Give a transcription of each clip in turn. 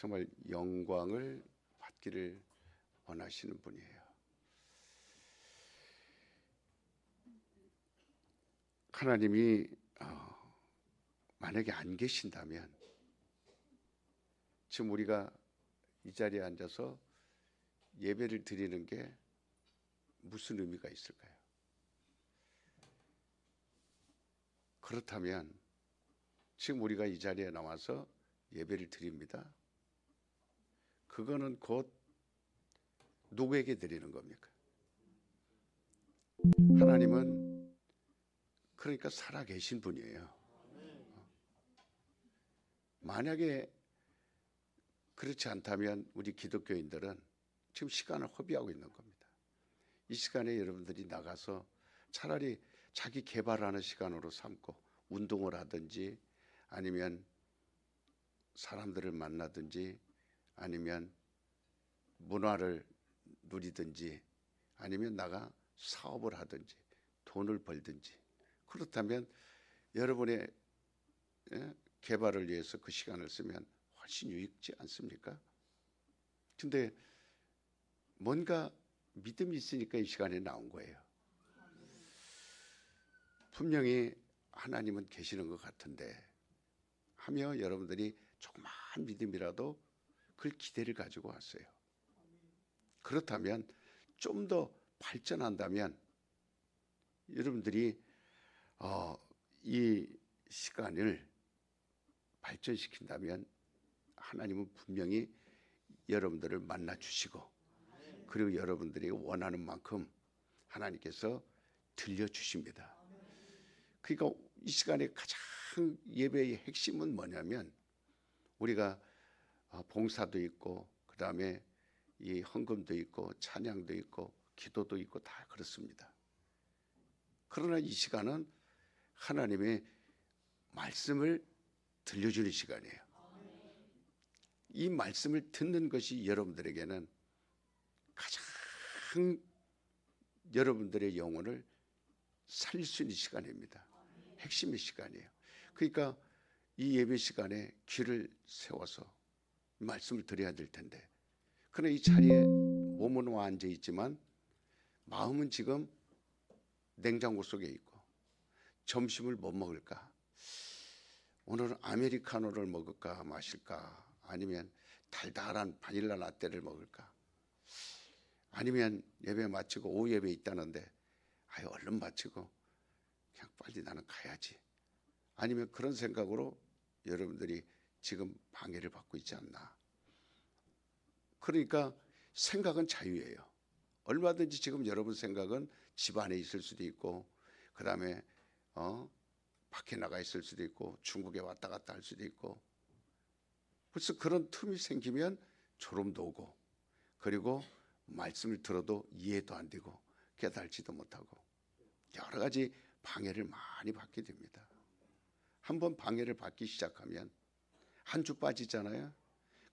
정말 영광을 받기를 원하시는 분이에요. 하나님이 만약에 안 계신다면 지금 우리가 이 자리에 앉아서 예배를 드리는 게 무슨 의미가 있을까요? 그렇다면 지금 우리가 이 자리에 나와서 예배를 드립니다. 그거는 곧 누구에게 드리는 겁니까? 하나님은 그러니까 살아계신 분이에요. 만약에 그렇지 않다면 우리 기독교인들은 지금 시간을 허비하고 있는 겁니다. 이 시간에 여러분들이 나가서 차라리 자기 개발하는 시간으로 삼고 운동을 하든지 아니면 사람들을 만나든지 아니면 문화를 누리든지 아니면 나가 사업을 하든지 돈을 벌든지 그렇다면 여러분의 개발을 위해서 그 시간을 쓰면 훨씬 유익지 않습니까? 근데 뭔가 믿음이 있으니까 이 시간에 나온 거예요. 분명히 하나님은 계시는 것 같은데 하며 여러분들이 조그만 믿음이라도 그 기대를 가지고 왔어요. 그렇다면 좀 더 발전한다면 여러분들이 이 시간을 발전시킨다면 하나님은 분명히 여러분들을 만나 주시고 그리고 여러분들이 원하는 만큼 하나님께서 들려주십니다. 그러니까 이 시간에 가장 예배의 핵심은 뭐냐면 우리가 봉사도 있고 그 다음에 이 헌금도 있고 찬양도 있고 기도도 있고 다 그렇습니다. 그러나 이 시간은 하나님의 말씀을 들려주는 시간이에요. 이 말씀을 듣는 것이 여러분들에게는 가장 여러분들의 영혼을 살릴 수 있는 시간입니다. 핵심의 시간이에요. 그러니까 이 예배 시간에 귀를 세워서 말씀을 드려야 될 텐데 그러나 이 자리에 몸은 와 앉아 있지만 마음은 지금 냉장고 속에 있고 점심을 뭐 먹을까? 오늘은 아메리카노를 먹을까 마실까? 아니면 달달한 바닐라 라떼를 먹을까? 아니면 예배 마치고 오후 예배 있다는데 얼른 마치고 그냥 빨리 나는 가야지. 아니면 그런 생각으로 여러분들이 지금 방해를 받고 있지 않나. 그러니까 생각은 자유예요. 얼마든지 지금 여러분 생각은 집 안에 있을 수도 있고 그 다음에 밖에 나가 있을 수도 있고 중국에 왔다 갔다 할 수도 있고 벌써 그런 틈이 생기면 졸음도 오고 그리고 말씀을 들어도 이해도 안 되고 깨달지도 못하고 여러 가지 방해를 많이 받게 됩니다. 한번 방해를 받기 시작하면 한 주 빠지잖아요.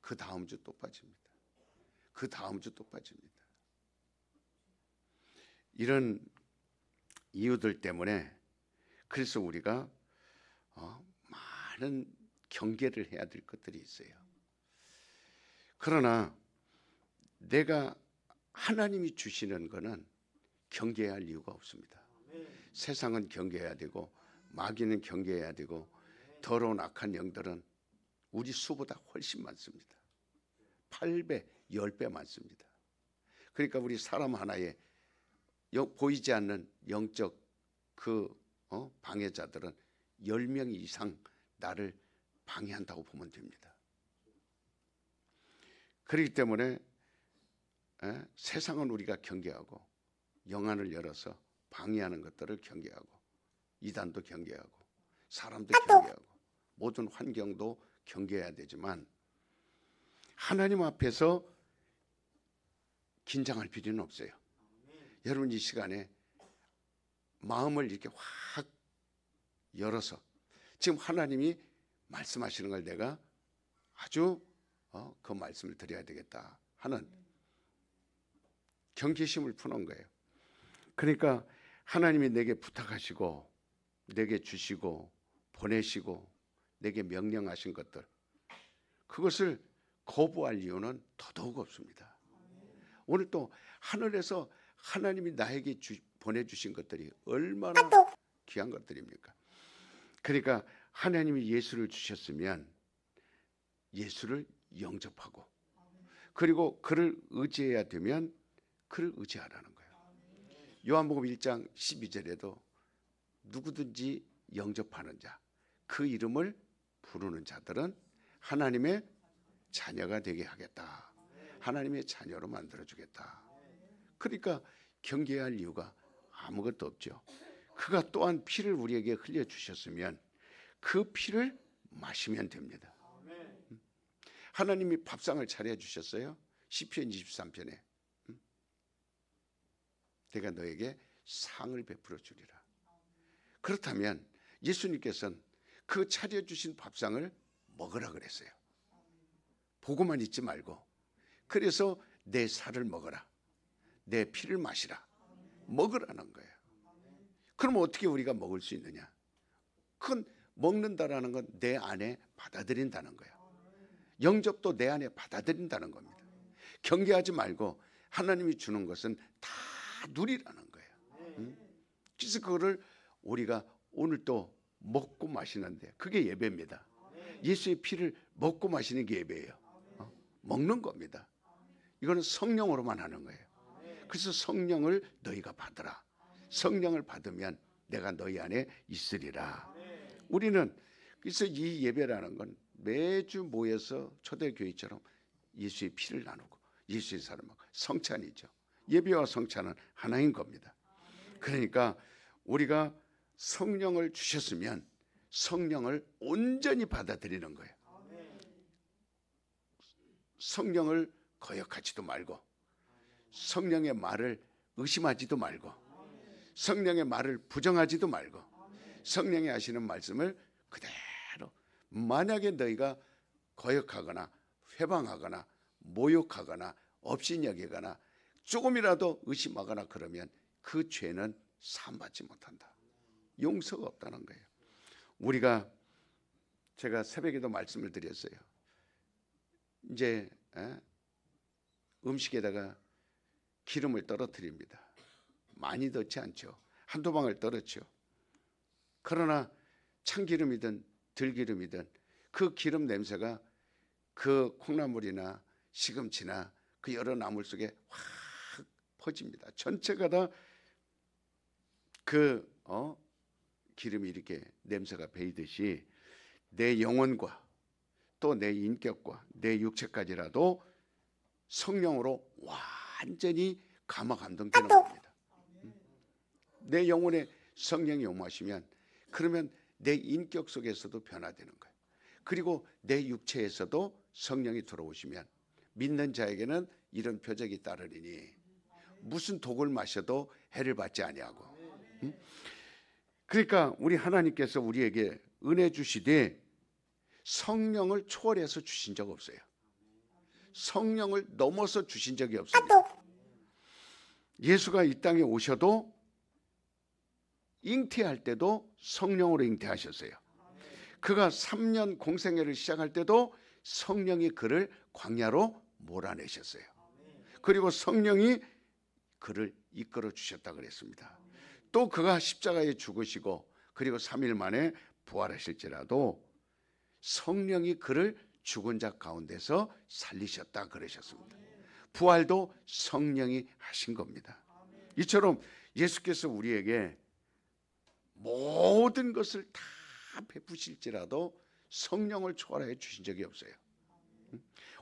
그 다음 주 또 빠집니다. 그 다음 주 또 빠집니다. 이런 이유들 때문에 그래서 우리가 많은 경계를 해야 될 것들이 있어요. 그러나 내가 하나님이 주시는 거는 경계해야 할 이유가 없습니다. 세상은 경계해야 되고 마귀는 경계해야 되고 더러운 악한 영들은 우리 수보다 훨씬 많습니다. 8배, 10배 많습니다. 그러니까 우리 사람 하나에 보이지 않는 영적 방해자들은 10명 이상 나를 방해한다고 보면 됩니다. 그렇기 때문에 세상은 우리가 경계하고 영안을 열어서 방해하는 것들을 경계하고 이단도 경계하고 사람도 경계하고 모든 환경도 경계해야 되지만 하나님 앞에서 긴장할 필요는 없어요. 여러분 이 시간에 마음을 이렇게 확 열어서 지금 하나님이 말씀하시는 걸 내가 아주 그 말씀을 드려야 되겠다 하는 경계심을 푸는 거예요. 그러니까 하나님이 내게 부탁하시고 내게 주시고 보내시고 내게 명령하신 것들 그것을 거부할 이유는 더더욱 없습니다. 오늘 또 하늘에서 하나님이 나에게 보내주신 것들이 얼마나 귀한 것들입니까? 그러니까 하나님이 예수를 주셨으면 예수를 영접하고, 그리고 그를 의지해야 되면 그를 의지하라는 거예요. 요한복음 1장 12절에도 누구든지 영접하는 자, 그 이름을 부르는 자들은 하나님의 자녀가 되게 하겠다. 하나님의 자녀로 만들어주겠다. 그러니까 경계할 이유가 아무것도 없죠. 그가 또한 피를 우리에게 흘려주셨으면 그 피를 마시면 됩니다. 하나님이 밥상을 차려주셨어요. 시편 23편에 내가 너에게 상을 베풀어 주리라. 그렇다면 예수님께서는 그 차려주신 밥상을 먹으라 그랬어요. 보고만 있지 말고, 그래서 내 살을 먹어라, 내 피를 마시라, 먹으라는 거예요. 그럼 어떻게 우리가 먹을 수 있느냐? 그건 먹는다라는 건 내 안에 받아들인다는 거예요. 영접도 내 안에 받아들인다는 겁니다. 경계하지 말고 하나님이 주는 것은 다 누리라는 거예요. 그래서 그거를 우리가 오늘 또 먹고 마시는데 그게 예배입니다. 예수의 피를 먹고 마시는 게 예배예요. 먹는 겁니다. 이거는 성령으로만 하는 거예요. 그래서 성령을 너희가 받으라. 성령을 받으면 내가 너희 안에 있으리라. 우리는 그래서 이 예배라는 건 매주 모여서 초대교회처럼 예수의 피를 나누고 예수의 살을 먹고, 성찬이죠. 예배와 성찬은 하나인 겁니다. 그러니까 우리가 성령을 주셨으면 성령을 온전히 받아들이는 거예요. 성령을 거역하지도 말고, 성령의 말을 의심하지도 말고, 성령의 말을 부정하지도 말고, 성령이 하시는 말씀을 그대로, 만약에 너희가 거역하거나 회방하거나 모욕하거나 업신여기거나 조금이라도 의심하거나 그러면 그 죄는 사함받지 못한다. 용서가 없다는 거예요. 제가 새벽에도 말씀을 드렸어요. 이제 음식에다가 기름을 떨어뜨립니다. 많이 넣지 않죠. 한두 방울 떨었죠. 그러나 참기름이든 들기름이든 그 기름 냄새가 그 콩나물이나 시금치나 그 여러 나물 속에 확 퍼집니다. 전체가 다 기름이 이렇게 냄새가 배이듯이 내 영혼과 또 내 인격과 내 육체까지라도 성령으로 완전히 감화 감동되는 겁니다. 내 영혼에 성령이 임하시면 그러면 내 인격 속에서도 변화되는 거예요. 그리고 내 육체에서도 성령이 들어오시면 믿는 자에게는 이런 표적이 따르리니 무슨 독을 마셔도 해를 받지 아니하고. 그러니까 우리 하나님께서 우리에게 은혜 주시되 성령을 초월해서 주신 적 없어요. 성령을 넘어서 주신 적이 없습니다. 예수가 이 땅에 오셔도 잉태할 때도 성령으로 잉태하셨어요. 그가 3년 공생애를 시작할 때도 성령이 그를 광야로 몰아내셨어요. 그리고 성령이 그를 이끌어 주셨다 그랬습니다. 또 그가 십자가에 죽으시고 그리고 3일 만에 부활하실지라도 성령이 그를 죽은 자 가운데서 살리셨다 그러셨습니다. 부활도 성령이 하신 겁니다. 이처럼 예수께서 우리에게 모든 것을 다 베푸실지라도 성령을 초월해 주신 적이 없어요.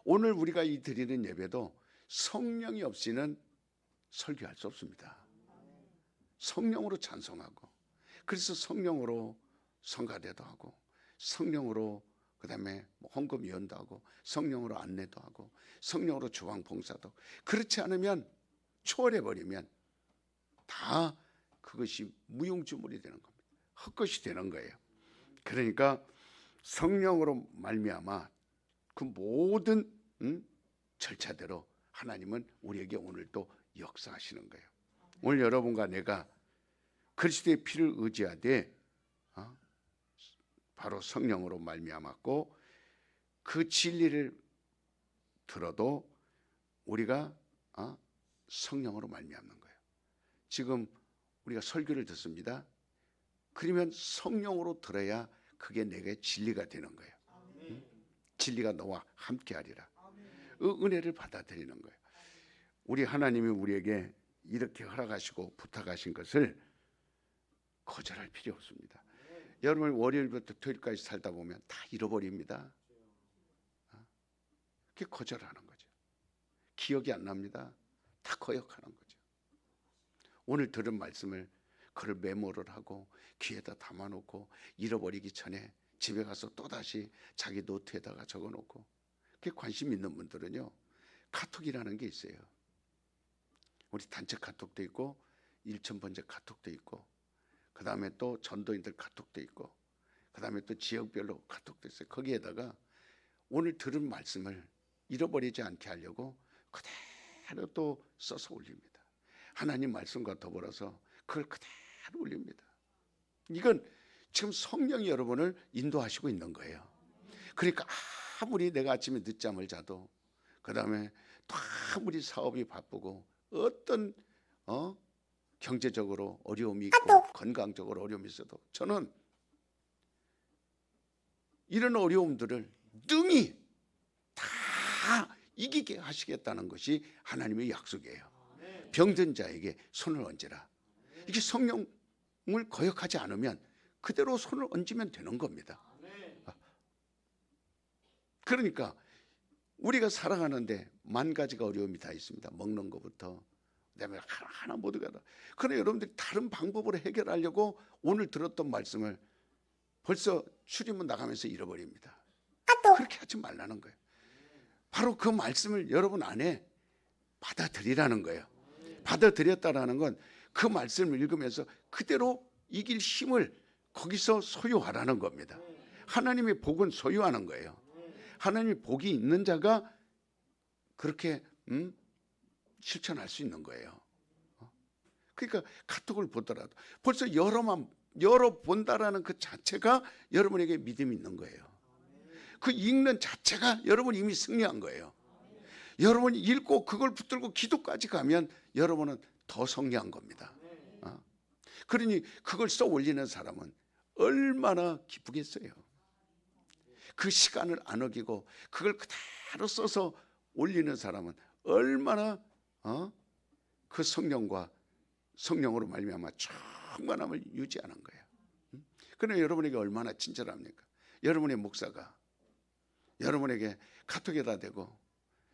오늘 우리가 이 드리는 예배도 성령이 없이는 설교할 수 없습니다. 성령으로 찬송하고, 그래서 성령으로 성가대도 하고, 성령으로 그다음에 헌금위원도 하고, 성령으로 안내도 하고, 성령으로 주방 봉사도. 그렇지 않으면 초월해버리면 다 그것이 무용지물이 되는 겁니다. 헛것이 되는 거예요. 그러니까 성령으로 말미암아 그 모든 절차대로 하나님은 우리에게 오늘 또 역사하시는 거예요. 오늘 여러분과 내가 그리스도의 피를 의지하되 바로 성령으로 말미암았고 그 진리를 들어도 우리가 성령으로 말미암는 거예요. 지금 우리가 설교를 듣습니다. 그러면 성령으로 들어야 그게 내게 진리가 되는 거예요. 진리가 너와 함께하리라. 그 은혜를 받아들이는 거예요. 우리 하나님이 우리에게 이렇게 허락하시고 부탁하신 것을 거절할 필요 없습니다. 여러분 월요일부터 토요일까지 살다 보면 다 잃어버립니다. 그게 거절하는 거죠. 기억이 안 납니다. 다 거역하는 거죠. 오늘 들은 말씀을 그걸 메모를 하고 귀에다 담아놓고 잃어버리기 전에 집에 가서 또다시 자기 노트에다가 적어놓고, 그게 관심 있는 분들은요 카톡이라는 게 있어요. 우리 단체 카톡도 있고 1000번째 카톡도 있고, 그 다음에 또 전도인들 카톡도 있고, 그 다음에 또 지역별로 카톡도 있어요. 거기에다가 오늘 들은 말씀을 잃어버리지 않게 하려고 그대로 또 써서 올립니다. 하나님 말씀과 더불어서 그걸 그대로 올립니다. 이건 지금 성령이 여러분을 인도하시고 있는 거예요. 그러니까 아무리 내가 아침에 늦잠을 자도, 그 다음에 또 아무리 사업이 바쁘고 어떤 경제적으로 어려움이 있고 건강적으로 어려움이 있어도 저는 이런 어려움들을 능히 다 이기게 하시겠다는 것이 하나님의 약속이에요. 병든 자에게 손을 얹으라. 이게 성령을 거역하지 않으면 그대로 손을 얹으면 되는 겁니다. 그러니까 우리가 살아가는데 만 가지가 어려움이 다 있습니다. 먹는 것부터 그다음에 하나 모두가 다. 그러나 여러분들이 다른 방법으로 해결하려고 오늘 들었던 말씀을 벌써 출입문 나가면서 잃어버립니다. 그렇게 하지 말라는 거예요. 바로 그 말씀을 여러분 안에 받아들이라는 거예요. 받아들였다라는 건 그 말씀을 읽으면서 그대로 이길 힘을 거기서 소유하라는 겁니다. 하나님의 복은 소유하는 거예요. 하나님의 복이 있는 자가 그렇게 실천할 수 있는 거예요. 그러니까 카톡을 보더라도 벌써 열어 본다라는 그 자체가 여러분에게 믿음이 있는 거예요. 그 읽는 자체가 여러분 이미 승리한 거예요. 여러분이 읽고 그걸 붙들고 기도까지 가면 여러분은 더 승리한 겁니다. 그러니 그걸 써 올리는 사람은 얼마나 기쁘겠어요. 그 시간을 안 어기고 그걸 그대로 써서 올리는 사람은 얼마나 그 성령으로 말미암아 충만함을 유지하는 거예요. 그러나 여러분에게 얼마나 친절합니까? 여러분의 목사가 여러분에게 카톡에다 대고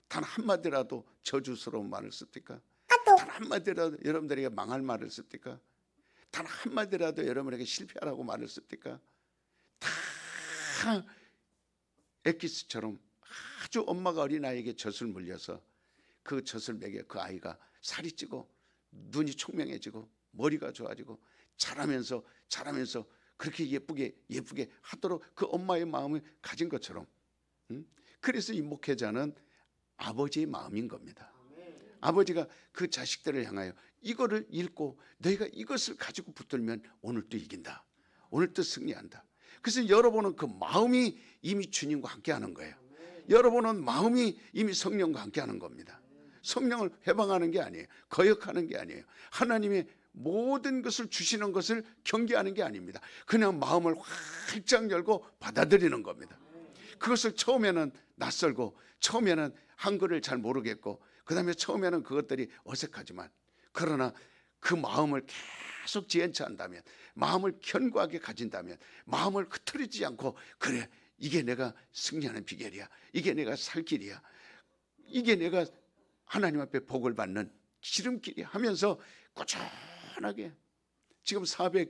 단 한마디라도 저주스러운 말을 씁니까? 단 한마디라도 여러분들에게 망할 말을 씁니까? 단 한마디라도 여러분에게 실패하라고 말을 씁니까? 다 엑기스처럼 아주 엄마가 어린아이에게 젖을 물려서 그 젖을 먹여 그 아이가 살이 찌고 눈이 총명해지고 머리가 좋아지고 자라면서 그렇게 예쁘게 하도록 그 엄마의 마음을 가진 것처럼, 그래서 이 목회자는 아버지의 마음인 겁니다. 아버지가 그 자식들을 향하여 이거를 읽고 너희가 이것을 가지고 붙들면 오늘도 이긴다, 오늘도 승리한다. 그래서 여러분은 그 마음이 이미 주님과 함께하는 거예요. 여러분은 마음이 이미 성령과 함께하는 겁니다. 성령을 해방하는 게 아니에요. 거역하는 게 아니에요. 하나님의 모든 것을 주시는 것을 경계하는 게 아닙니다. 그냥 마음을 활짝 열고 받아들이는 겁니다. 그것을 처음에는 낯설고 처음에는 한글을 잘 모르겠고 그 다음에 처음에는 그것들이 어색하지만, 그러나 그 마음을 계속 지연치 한다면, 마음을 견고하게 가진다면, 마음을 흐트리지 않고 그래 이게 내가 승리하는 비결이야, 이게 내가 살 길이야, 이게 내가 하나님 앞에 복을 받는 지름길이야 하면서 꾸준하게, 지금 460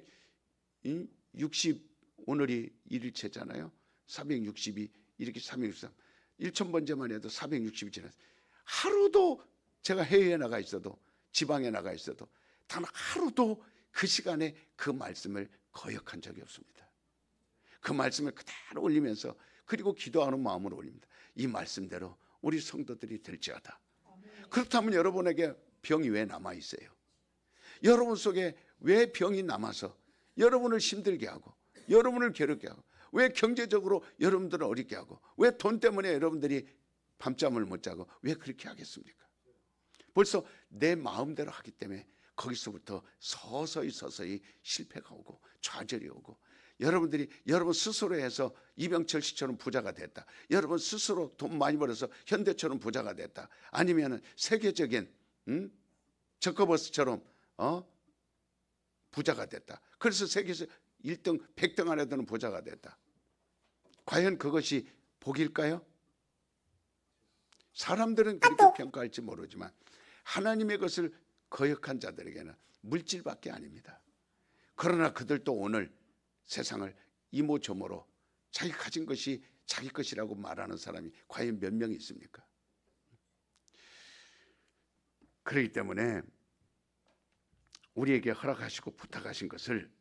오늘이 1일째잖아요. 462 이렇게 363 1000번째만 해도 460이 지났어요. 하루도 제가 해외에 나가 있어도 지방에 나가 있어도 단 하루도 그 시간에 그 말씀을 거역한 적이 없습니다. 그 말씀을 그대로 올리면서, 그리고 기도하는 마음으로 올립니다. 이 말씀대로 우리 성도들이 될지어다. 그렇다면 여러분에게 병이 왜 남아있어요? 여러분 속에 왜 병이 남아서 여러분을 힘들게 하고 여러분을 괴롭게 하고, 왜 경제적으로 여러분들을 어렵게 하고, 왜 돈 때문에 여러분들이 밤잠을 못 자고 왜 그렇게 하겠습니까? 벌써 내 마음대로 하기 때문에 거기서부터 서서히 실패가 오고 좌절이 오고, 여러분 스스로 해서 이병철 씨처럼 부자가 됐다, 여러분 스스로 돈 많이 벌어서 현대처럼 부자가 됐다, 아니면은 세계적인 저커버스처럼 부자가 됐다, 그래서 세계에서 1등 100등 안에 드는 부자가 됐다. 과연 그것이 복일까요? 사람들은 그렇게 평가할지 모르지만 하나님의 것을 거역한 자들에게는 물질밖에 아닙니다. 그러나 그들도 오늘 세상을 이모저모로 자기 가진 것이 자기 것이라고 말하는 사람이 과연 몇 명이 있습니까? 그렇기 때문에 우리에게 허락하시고 부탁하신 것을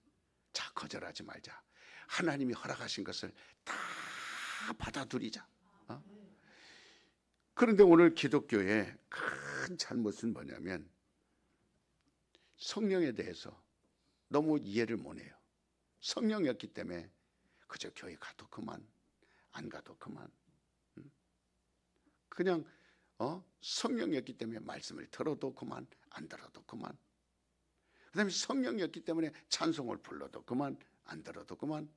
자 거절하지 말자. 하나님이 허락하신 것을 다 받아들이자. 그런데 오늘 기독교의 큰 잘못은 뭐냐면 성령에 대해서 너무 이해를 못해요. 성령이었기 때문에 그저 교회 가도 그만, 안 가도 그만. 그냥 성령이었기 때문에 말씀을 들어도 그만, 안 들어도 그만. 그다음에 성령이었기 때문에 찬송을 불러도 그만, 안 들어도 그만.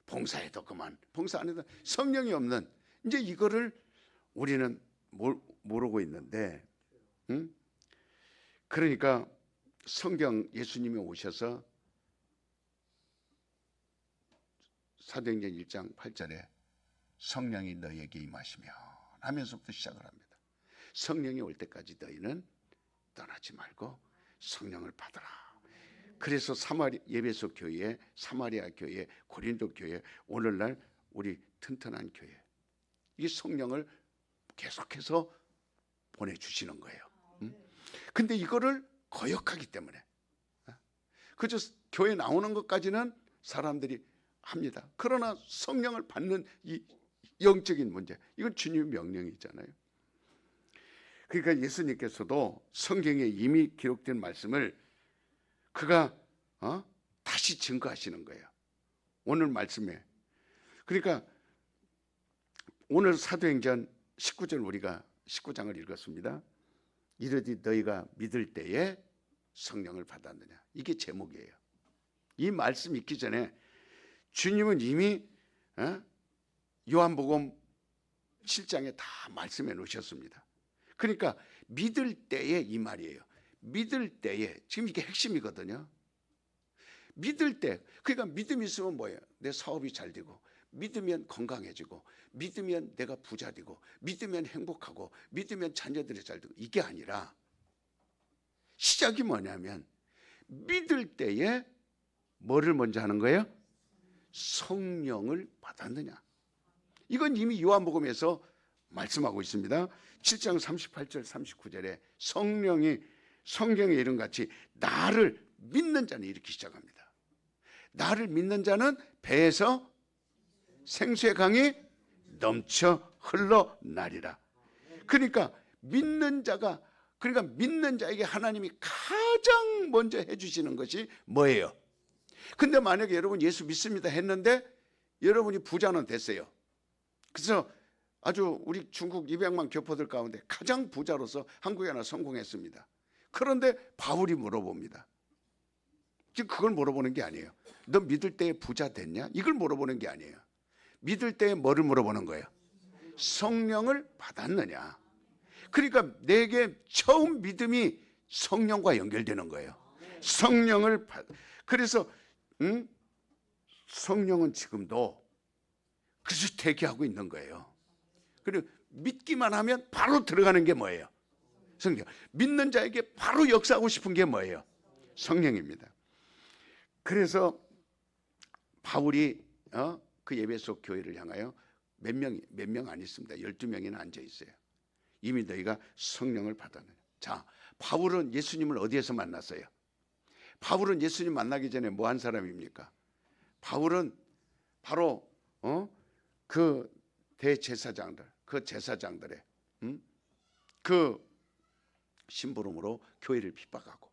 봉사해도 그만, 봉사 안 해도. 성령이 없는, 이제 이거를 우리는 모르고 있는데, 그러니까 성경, 예수님이 오셔서 사도행전 1장 8절에 성령이 너희에게 임하시며 하면서부터 시작을 합니다. 성령이 올 때까지 너희는 떠나지 말고 성령을 받으라. 그래서 에베소 교회, 사마리아 교회, 고린도 교회, 오늘날 우리 튼튼한 교회, 이 성령을 계속해서 보내주시는 거예요. 근데 이거를 거역하기 때문에 그저 교회 나오는 것까지는 사람들이 합니다. 그러나 성령을 받는 이 영적인 문제, 이건 주님의 명령이잖아요. 그러니까 예수님께서도 성경에 이미 기록된 말씀을 그가 다시 증거하시는 거예요. 오늘 말씀에. 그러니까 오늘 사도행전 19절, 우리가 19장을 읽었습니다. 이르되 너희가 믿을 때에 성령을 받았느냐, 이게 제목이에요. 이 말씀 읽기 전에 주님은 이미 요한복음 7장에 다 말씀해 놓으셨습니다. 그러니까 믿을 때에, 이 말이에요. 믿을 때에, 지금 이게 핵심이거든요. 믿을 때, 그러니까 믿음이 있으면 뭐예요? 내 사업이 잘 되고, 믿으면 건강해지고, 믿으면 내가 부자 되고, 믿으면 행복하고, 믿으면 자녀들이 잘 되고, 이게 아니라 시작이 뭐냐면 믿을 때에 뭐를 먼저 하는 거예요? 성령을 받았느냐. 이건 이미 요한복음에서 말씀하고 있습니다. 7장 38절 39절에 성경에 이름같이 나를 믿는 자는 이렇게 시작합니다. 나를 믿는 자는 배에서 생수의 강이 넘쳐 흘러나리라. 그러니까 믿는 자에게 하나님이 가장 먼저 해주시는 것이 뭐예요? 근데 만약에 여러분 예수 믿습니다 했는데 여러분이 부자는 됐어요. 그래서 아주 우리 중국 200만 교포들 가운데 가장 부자로서 한국에 하나 성공했습니다. 그런데 바울이 물어봅니다. 지금 그걸 물어보는 게 아니에요. 너 믿을 때에 부자 됐냐? 이걸 물어보는 게 아니에요. 믿을 때에 뭐를 물어보는 거예요? 성령을 받았느냐. 그러니까 내게 처음 믿음이 성령과 연결되는 거예요. 그래서 성령은 지금도 그래서 대기하고 있는 거예요. 그리고 믿기만 하면 바로 들어가는 게 뭐예요? 성령. 믿는 자에게 바로 역사하고 싶은 게 뭐예요? 성령입니다. 그래서 바울이 그 에베소 교회를 향하여 몇 명 안 있습니다. 12명이나 앉아 있어요. 이미 너희가 성령을 받았느냐. 자, 바울은 예수님을 어디에서 만났어요? 바울은 예수님 만나기 전에 뭐 한 사람입니까? 바울은 바로 그 대제사장들, 그 제사장들의 그 심부름으로 교회를 핍박하고,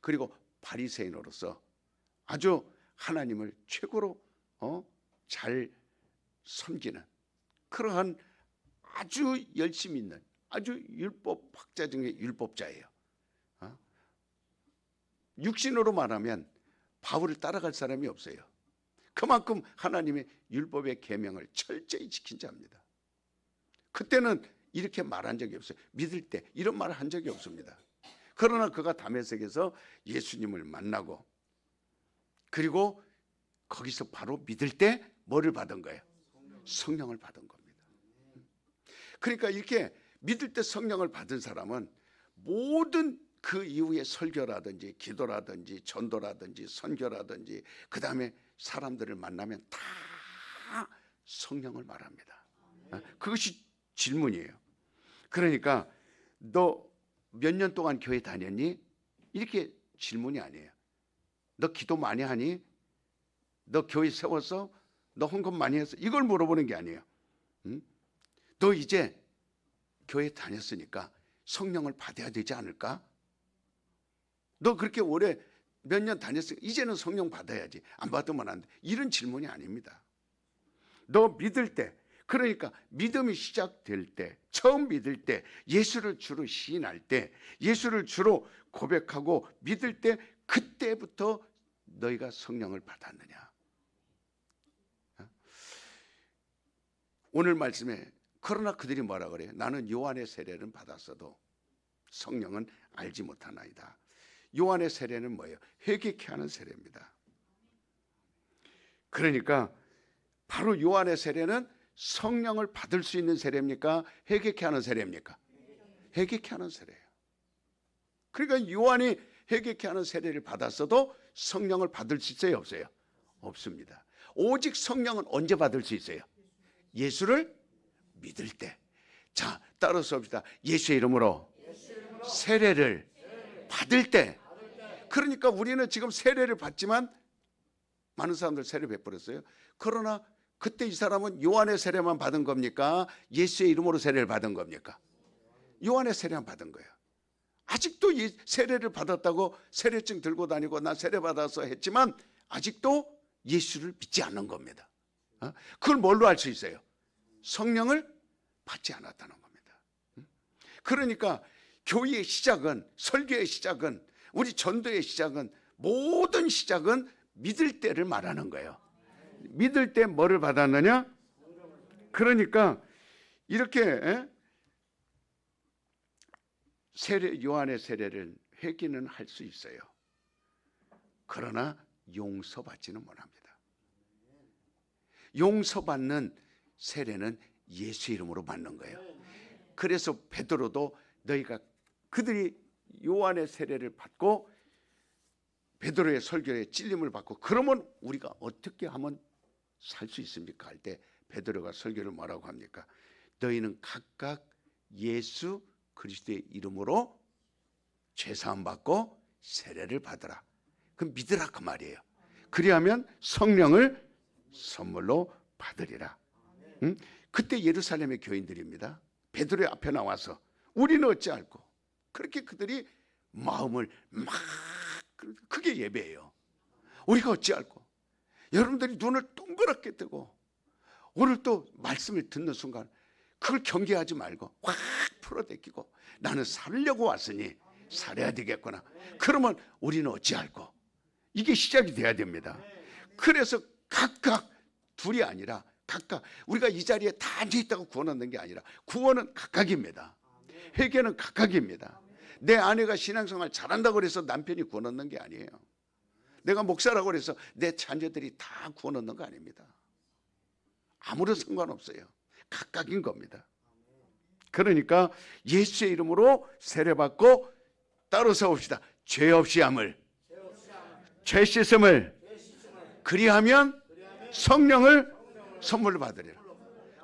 그리고 바리새인으로서 아주 하나님을 최고로 잘 섬기는 그러한 아주 열심히 있는 아주 율법학자 중에 율법자예요. 육신으로 말하면 바울을 따라갈 사람이 없어요. 그만큼 하나님의 율법의 계명을 철저히 지킨 자입니다. 그때는 이렇게 말한 적이 없어요. 믿을 때 이런 말을 한 적이 없습니다. 그러나 그가 다메섹에서 예수님을 만나고 그리고 거기서 바로 믿을 때 뭐를 받은 거예요? 성령을 받은 겁니다. 그러니까 이렇게 믿을 때 성령을 받은 사람은 모든 그 이후에 설교라든지 기도라든지 전도라든지 선교라든지 그 다음에 사람들을 만나면 다 성령을 말합니다. 그것이 질문이에요. 그러니까 너 몇 년 동안 교회 다녔니? 이렇게 질문이 아니에요. 너 기도 많이 하니? 너 교회 세웠어? 너 헌금 많이 했어? 이걸 물어보는 게 아니에요. 너 이제 교회 다녔으니까 성령을 받아야 되지 않을까? 너 그렇게 오래 몇 년 다녔으니까 이제는 성령 받아야지. 안 받으면 안 돼. 이런 질문이 아닙니다. 너 믿을 때, 그러니까 믿음이 시작될 때, 처음 믿을 때, 예수를 주로 시인할 때, 예수를 주로 고백하고 믿을 때, 그때부터 너희가 성령을 받았느냐. 오늘 말씀에 그러나 그들이 뭐라 그래요? 나는 요한의 세례는 받았어도 성령은 알지 못하나이다. 요한의 세례는 뭐예요? 회개케 하는 세례입니다. 그러니까 바로 요한의 세례는 성령을 받을 수 있는 세례입니까? 회개케 하는 세례입니까? 회개케 하는 세례예요. 그러니까 요한이 회개케 하는 세례를 받았어도 성령을 받을 수 있어요? 없어요? 없습니다. 오직 성령은 언제 받을 수 있어요? 예수를 믿을 때. 자, 따라서 합시다. 예수의 이름으로 세례를 받을 때. 그러니까 우리는 지금 세례를 받지만 많은 사람들 세례 베풀었어요. 그러나 그때 이 사람은 요한의 세례만 받은 겁니까? 예수의 이름으로 세례를 받은 겁니까? 요한의 세례만 받은 거예요. 아직도 이 세례를 받았다고 세례증 들고 다니고 나 세례 받아서 했지만 아직도 예수를 믿지 않는 겁니다. 그걸 뭘로 알 수 있어요? 성령을 받지 않았다는 겁니다. 그러니까 교회의 시작은, 설교의 시작은, 우리 전도의 시작은, 모든 시작은 믿을 때를 말하는 거예요. 믿을 때 뭐를 받았느냐? 그러니까 이렇게 세례, 요한의 세례를 회개는 할 수 있어요. 그러나 용서받지는 못합니다. 용서받는 세례는 예수 이름으로 받는 거예요. 그래서 베드로도 너희가 그들이 요한의 세례를 받고 베드로의 설교에 찔림을 받고 그러면 우리가 어떻게 하면 살 수 있습니까? 할 때 베드로가 설교를 뭐라고 합니까? 너희는 각각 예수 그리스도의 이름으로 죄사함 받고 세례를 받으라. 그럼 믿으라 그 말이에요. 그리하면 성령을 선물로 받으리라. 그때 예루살렘의 교인들입니다. 베드로의 앞에 나와서 우리는 어찌할꼬? 그렇게 그들이 마음을 막 크게 예배해요. 우리가 어찌할꼬? 여러분들이 눈을 동그랗게 뜨고 오늘 또 말씀을 듣는 순간 그걸 경계하지 말고 확 풀어당기고 나는 살려고 왔으니 살아야 되겠구나. 그러면 우리는 어찌할꼬? 이게 시작이 돼야 됩니다. 그래서 각각 둘이 아니라 각각 우리가 이 자리에 다 앉아있다고 구원 얻는 게 아니라 구원은 각각입니다. 회개는 각각입니다. 내 아내가 신앙생활 잘한다고 해서 남편이 구원 얻는 게 아니에요. 내가 목사라고 해서 내 자녀들이 다 구원 얻는 거 아닙니다. 아무런 상관없어요. 각각인 겁니다. 그러니까 예수의 이름으로 세례받고 따라서 봅시다. 죄 없이 함을, 죄 씻음을, 그리하면 성령을 선물로 받으리라.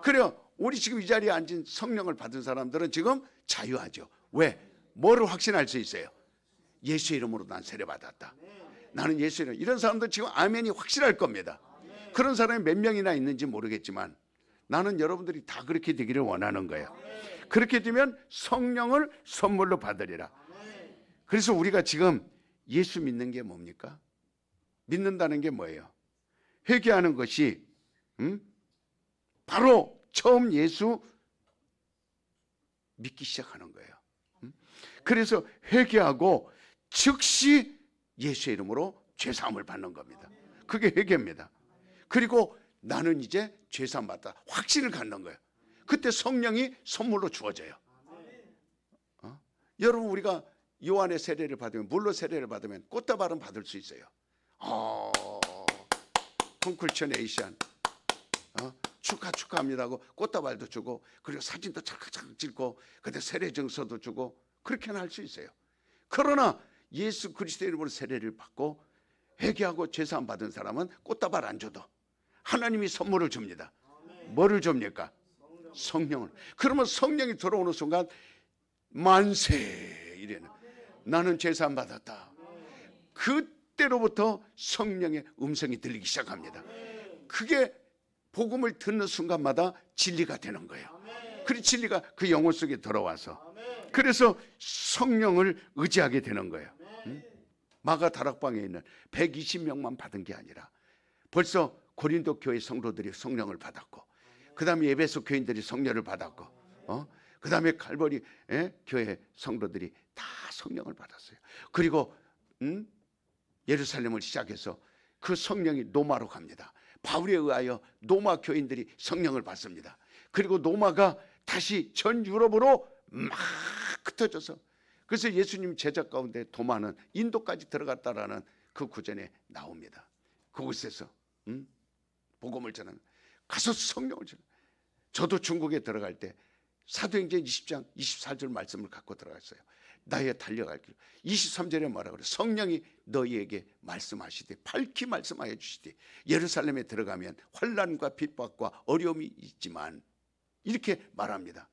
그래요. 우리 지금 이 자리에 앉은 성령을 받은 사람들은 지금 자유하죠. 왜? 뭐를 확신할 수 있어요? 예수의 이름으로 난 세례받았다. 나는 예수의 이름. 이런 사람들 지금 아멘이 확실할 겁니다. 그런 사람이 몇 명이나 있는지 모르겠지만 나는 여러분들이 다 그렇게 되기를 원하는 거예요. 그렇게 되면 성령을 선물로 받으리라. 그래서 우리가 지금 예수 믿는 게 뭡니까? 믿는다는 게 뭐예요? 회개하는 것이 바로 처음 예수 믿기 시작하는 거예요. 그래서 회개하고 즉시 예수의 이름으로 죄사함을 받는 겁니다. 그게 회개입니다. 그리고 나는 이제 죄사함 받다 확신을 갖는 거예요. 그때 성령이 선물로 주어져요. 여러분, 우리가 요한의 세례를 받으면, 물로 세례를 받으면 꽃다발은 받을 수 있어요. 콩쿨처네이션, 축하합니다 하고 꽃다발도 주고, 그리고 사진도 찰칵찰칵 찍고, 그때 세례 증서도 주고, 그렇게는 할 수 있어요. 그러나 예수 그리스도의 이름으로 세례를 받고 회개하고 죄사함 받은 사람은 꽃다발 안 줘도 하나님이 선물을 줍니다. 뭐를 줍니까? 성령을. 그러면 성령이 들어오는 순간 만세 이래는, 나는 죄사함 받았다. 그때로부터 성령의 음성이 들리기 시작합니다. 그게 복음을 듣는 순간마다 진리가 되는 거예요. 그 진리가 그 영혼 속에 들어와서, 그래서 성령을 의지하게 되는 거예요. 마가 다락방에 있는 120명만 받은 게 아니라 벌써 고린도 교회 성도들이 성령을 받았고, 그 다음에 에베소 교인들이 성령을 받았고, 그 다음에 칼버리 교회 성도들이 다 성령을 받았어요. 그리고 예루살렘을 시작해서 그 성령이 노마로 갑니다. 바울에 의하여 노마 교인들이 성령을 받습니다. 그리고 노마가 다시 전 유럽으로 막 흩어져서, 그래서 예수님 제자 가운데 도마는 인도까지 들어갔다라는 그 구절에 나옵니다. 그곳에서 복음을 전하는, 가서 성령을 전하는. 저도 중국에 들어갈 때 사도행전 20장 24절 말씀을 갖고 들어갔어요. 나의 달려갈 길. 23절에 뭐라 그래? 성령이 너희에게 말씀하시되, 밝히 말씀하여 주시되, 예루살렘에 들어가면 환난과 핍박과 어려움이 있지만, 이렇게 말합니다.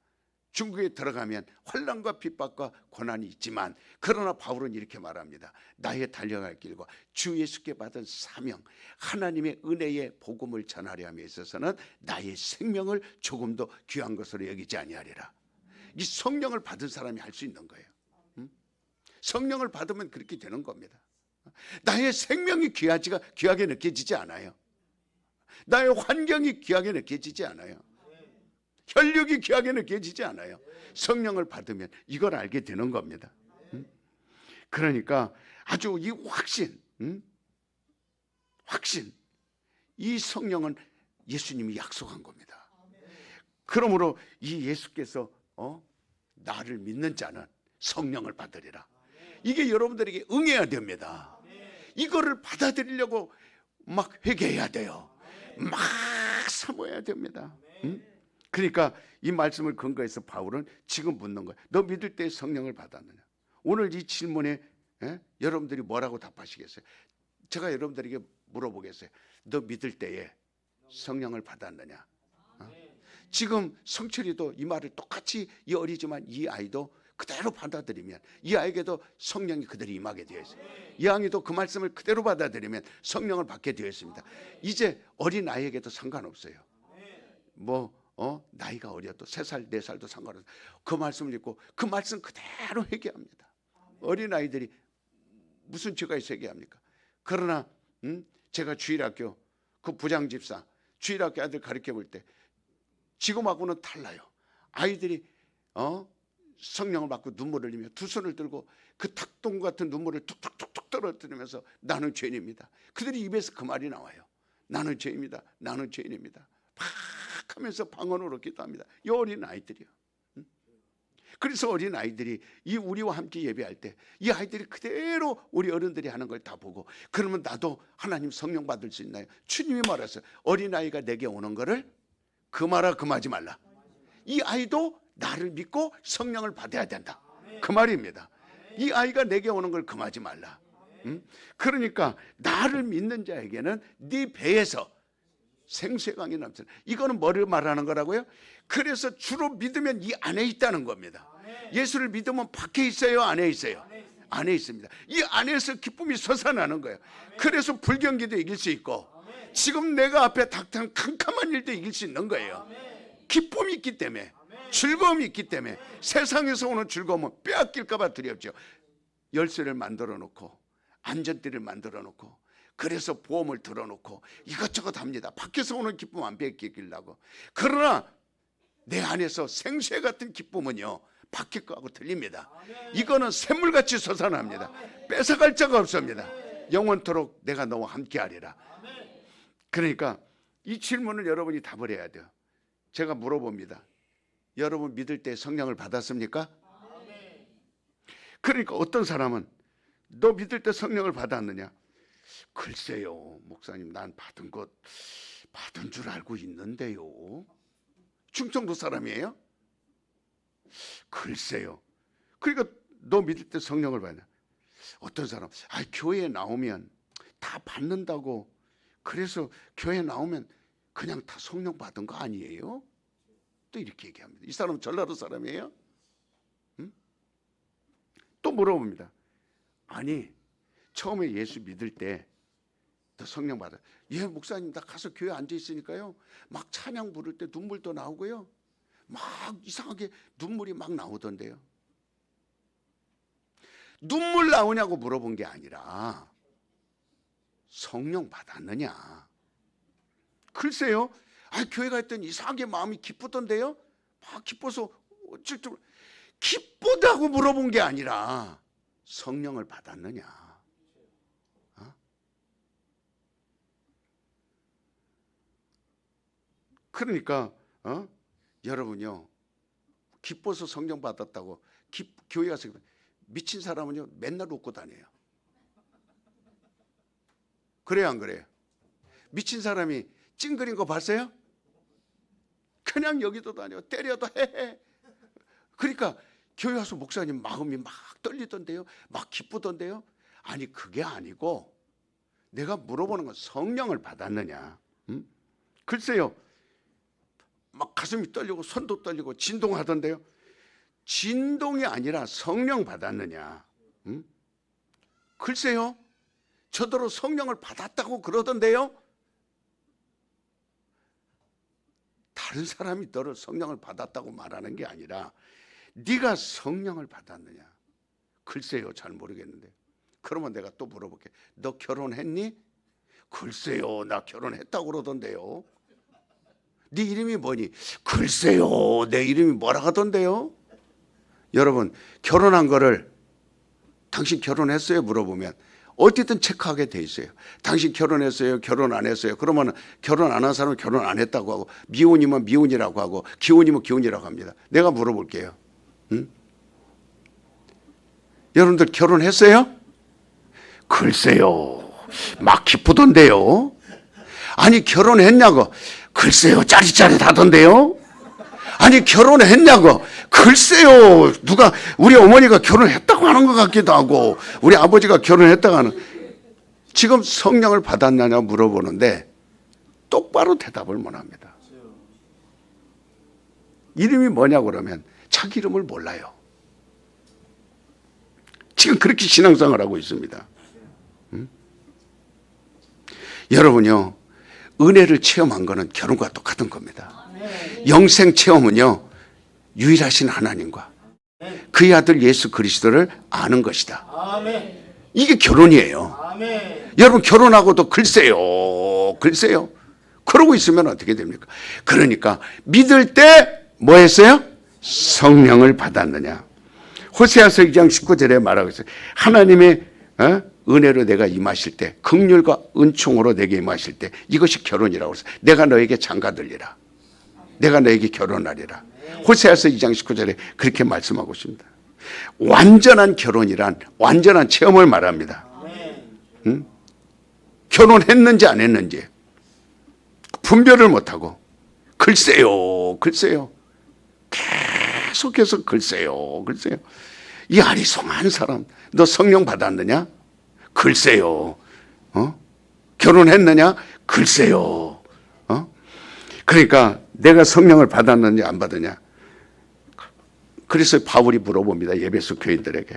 중국에 들어가면 환난과 핍박과 고난이 있지만, 그러나 바울은 이렇게 말합니다. 나의 달려갈 길과 주 예수께 받은 사명, 하나님의 은혜의 복음을 전하려 함에 있어서는 나의 생명을 조금도 귀한 것으로 여기지 아니하리라. 이 성령을 받은 사람이 할 수 있는 거예요. 성령을 받으면 그렇게 되는 겁니다. 나의 생명이 귀하게 느껴지지 않아요. 나의 환경이 귀하게 느껴지지 않아요. 혈육이 귀하게 느껴지지 않아요. 성령을 받으면 이걸 알게 되는 겁니다. 그러니까 아주 이 확신, 이 성령은 예수님이 약속한 겁니다. 그러므로 이 예수께서 나를 믿는 자는 성령을 받으리라. 이게 여러분들에게 응해야 됩니다. 이거를 받아들이려고 막 회개해야 돼요. 막 사모해야 됩니다. 그러니까 이 말씀을 근거해서 바울은 지금 묻는 거예요. 너 믿을 때 성령을 받았느냐? 오늘 이 질문에 여러분들이 뭐라고 답하시겠어요? 제가 여러분들에게 물어보겠어요. 너 믿을 때에 성령을 받았느냐? 지금 성철이도 이 말을 똑같이, 이 어리지만 이 아이도 그대로 받아들이면 이 아이에게도 성령이 그대로 임하게 되어 있어요. 이 아이도 그 말씀을 그대로 받아들이면 성령을 받게 되어 있습니다. 이제 어린 아이에게도 상관없어요. 나이가 어려도 3살, 4살도 상관없어요. 그 말씀을 읽고 그 말씀 그대로 회개합니다. 어린 아이들이 무슨 죄가 있어 회개합니까? 그러나 제가 주일학교 그 부장집사 주일학교 아들 가르쳐 볼 때 지금하고는 달라요. 아이들이 성령을 받고 눈물을 흘리며 두 손을 들고 그 탁동 같은 눈물을 툭툭툭툭 떨어뜨리면서 나는 죄인입니다. 그들이 입에서 그 말이 나와요. 나는 죄인입니다. 나는 죄인입니다. 팍 하면서 방언으로 기도합니다. 이 어린 아이들이요. 그래서 어린 아이들이 이 우리와 함께 예배할 때 이 아이들이 그대로 우리 어른들이 하는 걸 다 보고, 그러면 나도 하나님 성령 받을 수 있나요? 주님이 말했어요. 어린 아이가 내게 오는 거를 금하라 금하지 말라. 이 아이도 나를 믿고 성령을 받아야 된다. 그 말입니다. 이 아이가 내게 오는 걸 금하지 말라. 그러니까 나를 믿는 자에게는 네 배에서 생수의 강이 넘치는, 이거는 뭐를 말하는 거라고요? 그래서 주로 믿으면 이 안에 있다는 겁니다. 예수를 믿으면 밖에 있어요, 안에 있어요? 안에 있습니다. 이 안에서 기쁨이 솟아나는 거예요. 그래서 불경기도 이길 수 있고 지금 내가 앞에 닥치는 캄캄한 일도 이길 수 있는 거예요. 기쁨이 있기 때문에, 즐거움이 있기 때문에. 세상에서 오는 즐거움은 빼앗길까 봐 두렵죠. 열쇠를 만들어 놓고 안전띠를 만들어 놓고 그래서 보험을 들어놓고 이것저것 합니다. 밖에서 오는 기쁨 안 뺏기려고. 그러나 내 안에서 생수의 같은 기쁨은요, 바뀔 거하고 틀립니다. 이거는 샘물같이 솟아납니다. 뺏어갈 자가 없습니다. 영원토록 내가 너와 함께하리라. 그러니까 이 질문을 여러분이 답을 해야 돼요. 제가 물어봅니다. 여러분 믿을 때 성령을 받았습니까? 그러니까 어떤 사람은 너 믿을 때 성령을 받았느냐? 글쎄요, 목사님, 난 받은 줄 알고 있는데요. 충청도 사람이에요? 글쎄요. 그러니까 너 믿을 때 성령을 받냐? 어떤 사람, 교회에 나오면 다 받는다고, 그래서 교회에 나오면 그냥 다 성령 받은 거 아니에요? 또 이렇게 얘기합니다. 이 사람은 전라도 사람이에요? 응? 또 물어봅니다. 아니, 처음에 예수 믿을 때 너 성령 받아. 예, 목사님, 나 가서 교회 앉아 있으니까요, 막 찬양 부를 때 눈물도 나오고요, 막 이상하게 눈물이 막 나오던데요. 눈물 나오냐고 물어본 게 아니라 성령 받았느냐. 글쎄요, 교회 갔더니 이상하게 마음이 기쁘던데요. 막 기뻐서 어쩔 줄 기쁘다고 물어본 게 아니라 성령을 받았느냐. 그러니까 여러분요, 기뻐서 성령 받았다고 교회 가서 미친 사람은요 맨날 웃고 다녀요. 그래요, 안 그래요? 미친 사람이 찡그린 거 봤어요? 그냥 여기도 다녀, 때려도 헤헤. 그러니까 교회 와서 목사님 마음이 막 떨리던데요, 막 기쁘던데요. 아니, 그게 아니고 내가 물어보는 건 성령을 받았느냐. 글쎄요, 막 가슴이 떨리고 손도 떨리고 진동하던데요. 진동이 아니라 성령 받았느냐. 글쎄요, 저더러 성령을 받았다고 그러던데요. 다른 사람이 너를 성령을 받았다고 말하는 게 아니라 네가 성령을 받았느냐. 글쎄요, 잘 모르겠는데. 그러면 내가 또 물어볼게. 너 결혼했니? 글쎄요, 나 결혼했다고 그러던데요. 네 이름이 뭐니? 글쎄요, 내 이름이 뭐라 하던데요. 여러분, 결혼한 거를 당신 결혼했어요? 물어보면 어디든 체크하게 돼 있어요. 당신 결혼했어요? 결혼 안 했어요? 그러면 결혼 안 한 사람은 결혼 안 했다고 하고, 미혼이면 미혼이라고 하고, 기혼이면 기혼이라고 합니다. 내가 물어볼게요. 여러분들 결혼했어요? 글쎄요, 막 기쁘던데요. 아니, 결혼했냐고? 글쎄요, 짜릿짜릿하던데요. 아니, 결혼했냐고? 글쎄요, 누가 우리 어머니가 결혼했다고 하는 것 같기도 하고, 우리 아버지가 결혼했다고 하는. 지금 성령을 받았느냐 물어보는데 똑바로 대답을 못합니다. 이름이 뭐냐고 그러면 자기 이름을 몰라요. 지금 그렇게 신앙생활을 하고 있습니다. 여러분요, 은혜를 체험한 거는 결혼과 똑같은 겁니다. 영생 체험은요, 유일하신 하나님과 그의 아들 예수 그리스도를 아는 것이다. 이게 결혼이에요. 여러분, 결혼하고도 글쎄요 그러고 있으면 어떻게 됩니까? 그러니까 믿을 때 뭐 했어요? 성령을 받았느냐. 호세아서 2장 19절에 말하고 있어요. 하나님의 은혜로 내가 임하실 때, 긍휼과 은총으로 내게 임하실 때, 이것이 결혼이라고 해서 내가 너에게 장가들리라. 내가 너에게 결혼하리라. 호세아서 2장 19절에 그렇게 말씀하고 있습니다. 완전한 결혼이란 완전한 체험을 말합니다. 결혼했는지 안 했는지 분별을 못하고 글쎄요 계속해서 글쎄요. 이 아리송한 사람, 너 성령 받았느냐? 글쎄요. 결혼했느냐? 글쎄요. 그러니까 내가 성령을 받았느냐 안 받았느냐. 그래서 바울이 물어봅니다. 에베소 교인들에게.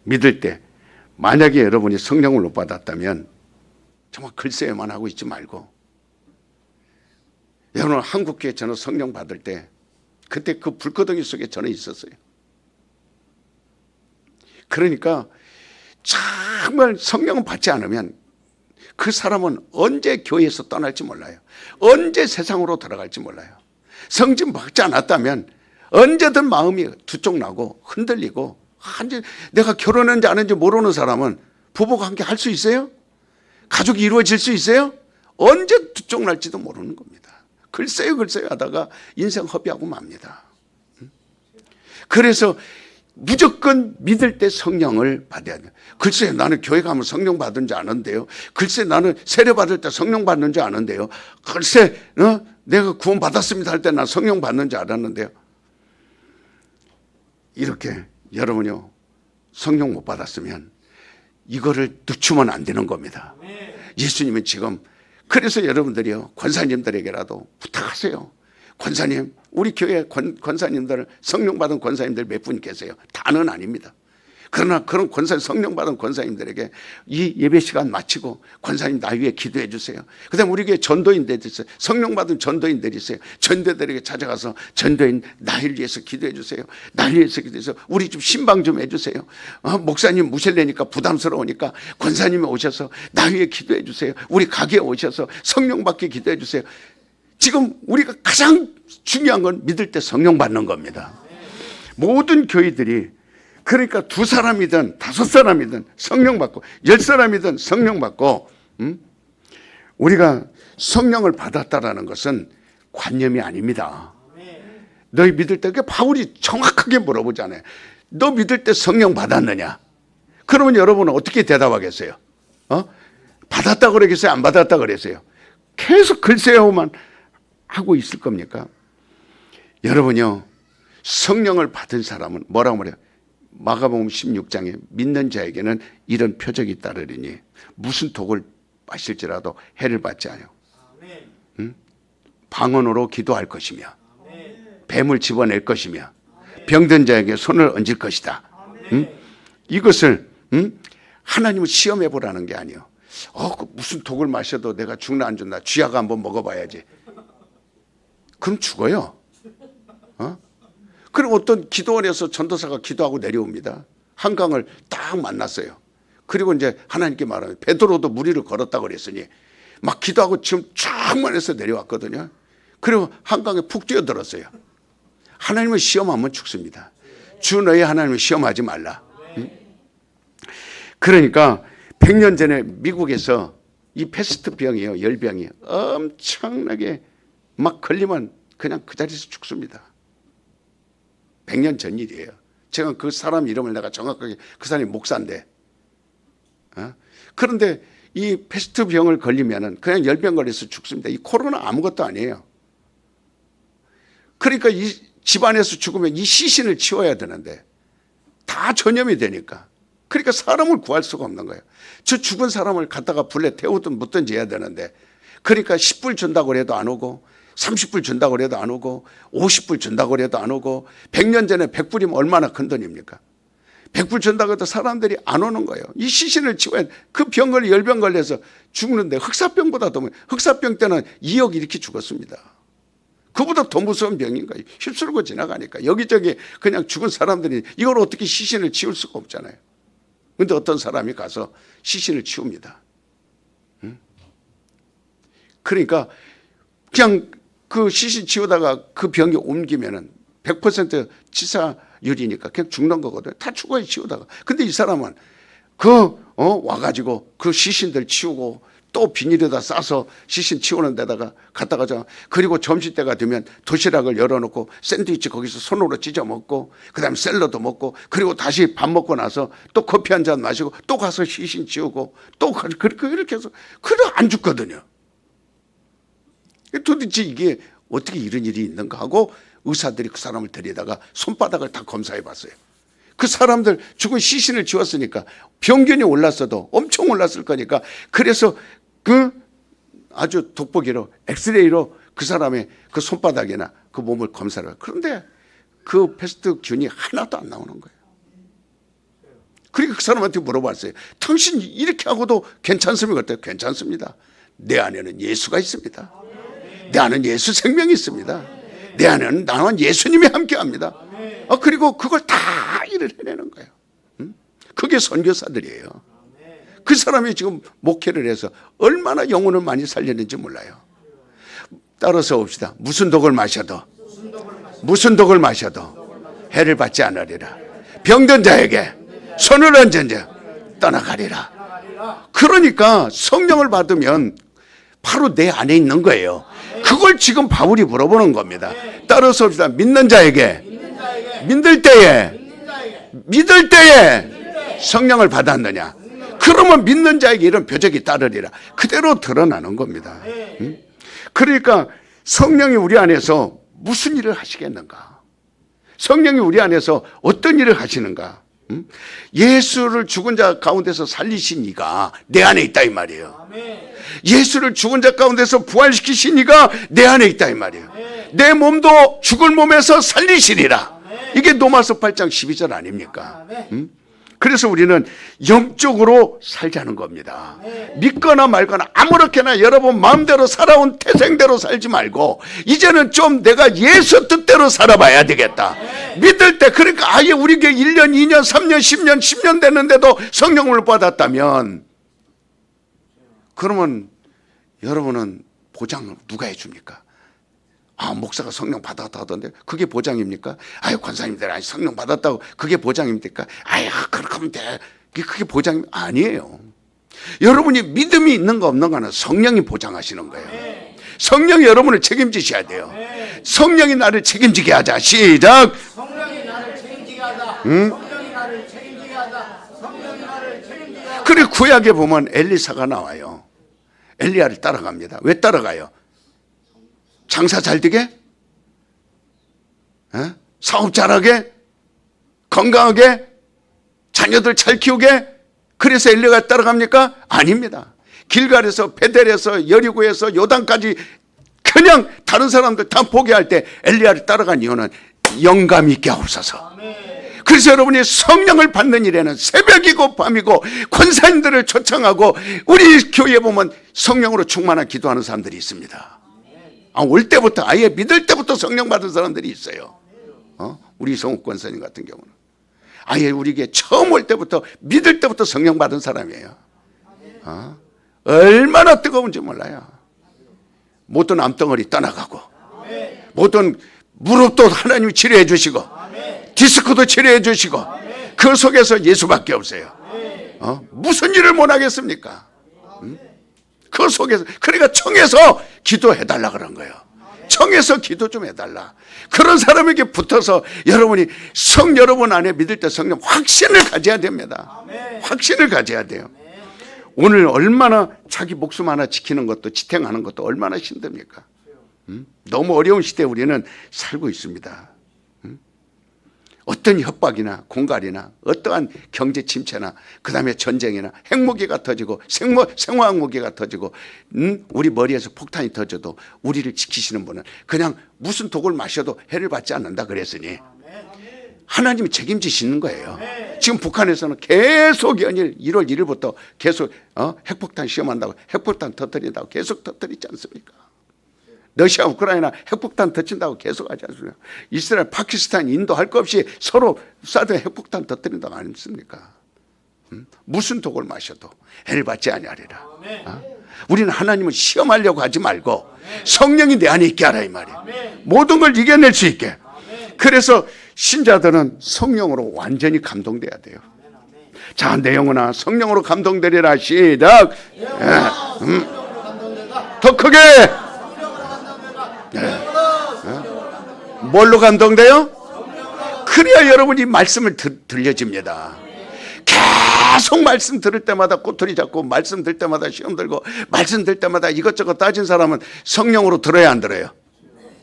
믿을 때 만약에 여러분이 성령을 못 받았다면 정말 글쎄요만 하고 있지 말고, 여러분, 한국교회 저는 성령 받을 때 그때 그 불거덩이 속에 저는 있었어요. 그러니까 정말 성령을 받지 않으면 그 사람은 언제 교회에서 떠날지 몰라요. 언제 세상으로 들어갈지 몰라요. 성령 받지 않았다면 언제든 마음이 두쪽 나고 흔들리고, 내가 결혼했는지 안 했는지 모르는 사람은 부부가 함께 할 수 있어요? 가족이 이루어질 수 있어요? 언제 두쪽 날지도 모르는 겁니다. 글쎄요 하다가 인생 허비하고 맙니다. 그래서 무조건 믿을 때 성령을 받아야 돼요. 글쎄 나는 교회 가면 성령 받은 줄 아는데요. 글쎄 나는 세례 받을 때 성령 받는 줄 아는데요. 글쎄 내가 구원 받았습니다 할 때 난 성령 받는 줄 알았는데요. 이렇게 여러분요 성령 못 받았으면 이거를 늦추면 안 되는 겁니다. 예수님은 지금 그래서 여러분들이요 권사님들에게라도 부탁하세요. 권사님, 우리 교회 권사님들, 성령 받은 권사님들 몇 분 계세요. 다는 아닙니다. 그러나 그런 성령 받은 권사님들에게 이 예배 시간 마치고 권사님 나 위해 기도해 주세요. 그 다음에 우리 교회 전도인들이 있어요. 성령 받은 전도인들이 있어요. 전도들에게 찾아가서 전도인 나를 위해서 기도해 주세요. 나를 위해서 기도해서 우리 좀 신방 좀 해주세요. 목사님 무실래니까 부담스러우니까 권사님이 오셔서 나 위해 기도해 주세요. 우리 가게에 오셔서 성령 받게 기도해 주세요. 지금 우리가 가장 중요한 건 믿을 때 성령 받는 겁니다. 모든 교회들이 그러니까 2사람이든 5사람이든 성령 받고 10사람이든 성령 받고 우리가 성령을 받았다라는 것은 관념이 아닙니다. 너희 믿을 때 바울이 정확하게 물어보잖아요. 너 믿을 때 성령 받았느냐? 그러면 여러분은 어떻게 대답하겠어요? 받았다 그러겠어요? 안 받았다 그랬어요? 계속 글쎄요만 하고 있을 겁니까? 여러분요 성령을 받은 사람은 뭐라고 말해요? 마가복음 16장에 믿는 자에게는 이런 표적이 따르리니 무슨 독을 마실지라도 해를 받지 않아요. 방언으로 기도할 것이며 뱀을 집어낼 것이며 병든 자에게 손을 얹을 것이다. 이것을 하나님을 시험해 보라는 게 아니에요. 무슨 독을 마셔도 내가 죽나 안 죽나 쥐약 한번 먹어봐야지. 그럼 죽어요. 그리고 어떤 기도원에서 전도사가 기도하고 내려옵니다. 한강을 딱 만났어요. 그리고 이제 하나님께 말하면 베드로도 물 위를 걸었다 그랬으니 막 기도하고 지금 쫙 만해서 내려왔거든요. 그리고 한강에 푹 뛰어들었어요. 하나님을 시험하면 죽습니다. 주 너희 하나님을 시험하지 말라. 그러니까 100년 전에 미국에서 이 패스트병이에요. 열병이 엄청나게 막 걸리면 그냥 그 자리에서 죽습니다. 100년 전 일이에요. 제가 그 사람 이름을 내가 정확하게 그 사람이 목사인데 그런데 이 패스트병을 걸리면은 그냥 열병 걸려서 죽습니다. 이 코로나 아무것도 아니에요. 그러니까 이 집안에서 죽으면 이 시신을 치워야 되는데 다 전염이 되니까 그러니까 사람을 구할 수가 없는 거예요. 저 죽은 사람을 갖다가 불에 태우든 묻든지 해야 되는데 그러니까 10불 준다고 해도 안 오고 30불 준다고 해도 안 오고 50불 준다고 해도 안 오고 100년 전에 100불이면 얼마나 큰 돈입니까? 100불 준다고 해도 사람들이 안 오는 거예요. 이 시신을 치워야 그 병 걸려 열병 걸려서 죽는데 흑사병보다 더 흑사병 때는 2억 이렇게 죽었습니다. 그보다 더 무서운 병인 거예요. 휩쓸고 지나가니까 여기저기 그냥 죽은 사람들이 이걸 어떻게 시신을 치울 수가 없잖아요. 그런데 어떤 사람이 가서 시신을 치웁니다. 그러니까 그냥 그 시신 치우다가 그 병이 옮기면은 100% 치사율이니까 그냥 죽는 거거든요. 다 죽어요, 치우다가. 근데 이 사람은 와가지고 그 시신들 치우고 또 비닐에다 싸서 시신 치우는 데다가 갖다가 그리고 점심때가 되면 도시락을 열어놓고 샌드위치 거기서 손으로 찢어 먹고 그다음에 샐러드 먹고 그리고 다시 밥 먹고 나서 또 커피 한 잔 마시고 또 가서 시신 치우고 또 그렇게 해서 그래 안 죽거든요. 도대체 이게 어떻게 이런 일이 있는가 하고 의사들이 그 사람을 데리다가 손바닥을 다 검사해 봤어요. 그 사람들 죽은 시신을 치웠으니까 병균이 올랐어도 엄청 올랐을 거니까 그래서 그 아주 돋보기로 엑스레이로 그 사람의 그 손바닥이나 그 몸을 검사를 해요. 그런데 그 패스트균이 하나도 안 나오는 거예요. 그러니까 그 사람한테 물어봤어요. 당신 이렇게 하고도 괜찮습니까? 그랬더니 괜찮습니다. 내 안에는 예수가 있습니다. 내 안에는 예수 생명이 있습니다. 내 안에는 나와 예수님이 함께합니다. 그리고 그걸 다 일을 해내는 거예요. 그게 선교사들이에요. 그 사람이 지금 목회를 해서 얼마나 영혼을 많이 살렸는지 몰라요. 따라서 봅시다. 무슨 독을 마셔도 무슨 독을 마셔도 해를 받지 않으리라. 병든 자에게 손을 얹은 자 떠나가리라. 그러니까 성령을 받으면 바로 내 안에 있는 거예요. 그걸 지금 바울이 물어보는 겁니다. 따라서 믿는 자에게 믿을 때에 성령을 받았느냐? 그러면 믿는 자에게 이런 표적이 따르리라. 그대로 드러나는 겁니다. 그러니까 성령이 우리 안에서 무슨 일을 하시겠는가? 성령이 우리 안에서 어떤 일을 하시는가? 예수를 죽은 자 가운데서 살리신 이가 내 안에 있다 이 말이에요. 예수를 죽은 자 가운데서 부활시키신 이가 내 안에 있다 이 말이에요. 내 몸도 죽을 몸에서 살리시리라. 이게 로마서 8장 12절 아닙니까? 그래서 우리는 영적으로 살자는 겁니다. 믿거나 말거나 아무렇게나 여러분 마음대로 살아온 태생대로 살지 말고 이제는 좀 내가 예수 뜻대로 살아봐야 되겠다. 믿을 때 그러니까 아예 우리 교회 1년, 2년, 3년, 10년, 10년 됐는데도 성령을 받았다면 그러면 여러분은 보장을 누가 해줍니까? 아, 목사가 성령 받았다 하던데 그게 보장입니까? 아유, 권사님들 아니 성령 받았다고 그게 보장입니까? 아유, 그렇게 하면 돼. 그게 보장이 아니에요. 여러분이 믿음이 있는가 없는가는 성령이 보장하시는 거예요. 성령이 여러분을 책임지셔야 돼요. 성령이 나를 책임지게 하자. 시작. 성령이 나를 책임지게 하다. 성령이 나를 책임지게 하다. 성령이 나를 책임지게 하다. 그리고 구약에 보면 엘리사가 나와요. 엘리야를 따라갑니다. 왜 따라가요? 장사 잘 되게? 사업 잘하게? 건강하게? 자녀들 잘 키우게? 그래서 엘리야가 따라갑니까? 아닙니다. 길갈에서 베델에서 여리고에서 요단까지 그냥 다른 사람들 다 포기할 때 엘리야를 따라간 이유는 영감 있게 하옵소서. 그래서 여러분이 성령을 받는 일에는 새벽이고 밤이고 권사님들을 초청하고 우리 교회에 보면 성령으로 충만한 기도하는 사람들이 있습니다. 올 때부터 아예 믿을 때부터 성령 받은 사람들이 있어요. 우리 성욱 권사님 같은 경우는 아예 우리 교회 처음 올 때부터 믿을 때부터 성령 받은 사람이에요. 얼마나 뜨거운지 몰라요. 모든 암덩어리 떠나가고 모든 무릎도 하나님이 치료해 주시고 디스크도 치료해 주시고 그 속에서 예수밖에 없어요. 무슨 일을 못 하겠습니까? 그 속에서 그러니까 청해서 기도해달라 그런 거예요. 청해서 기도 좀 해달라. 그런 사람에게 붙어서 여러분이 여러분 안에 믿을 때 성령 확신을 가져야 됩니다. 확신을 가져야 돼요. 오늘 얼마나 자기 목숨 하나 지키는 것도 지탱하는 것도 얼마나 힘듭니까? 너무 어려운 시대에 우리는 살고 있습니다. 어떤 협박이나 공갈이나 어떠한 경제 침체나 그 다음에 전쟁이나 핵무기가 터지고 생화학 무기가 터지고 우리 머리에서 폭탄이 터져도 우리를 지키시는 분은 그냥 무슨 독을 마셔도 해를 받지 않는다 그랬으니 하나님이 책임지시는 거예요. 지금 북한에서는 계속 연일 1월 1일부터 계속 핵폭탄 시험한다고 핵폭탄 터뜨린다고 계속 터뜨리지 않습니까? 러시아, 우크라이나 핵폭탄 터친다고 계속 하지 않습니까? 이스라엘, 파키스탄, 인도 할 것 없이 서로 쏴도 핵폭탄 터뜨린다고 아닙니까? 무슨 독을 마셔도 해를 받지 아니하리라. 우리는 하나님을 시험하려고 하지 말고 성령이 내 안에 있게 하라 이 말이에요. 모든 걸 이겨낼 수 있게. 그래서 신자들은 성령으로 완전히 감동돼야 돼요. 자, 내 영혼아 성령으로 감동되리라. 시작. 더 크게. 뭘로 감동돼요? 그래야 여러분이 말씀을 들려집니다. 계속 말씀 들을 때마다 꼬투리 잡고 말씀 들 때마다 시험 들고 말씀 들 때마다 이것저것 따진 사람은 성령으로 들어야 안 들어요?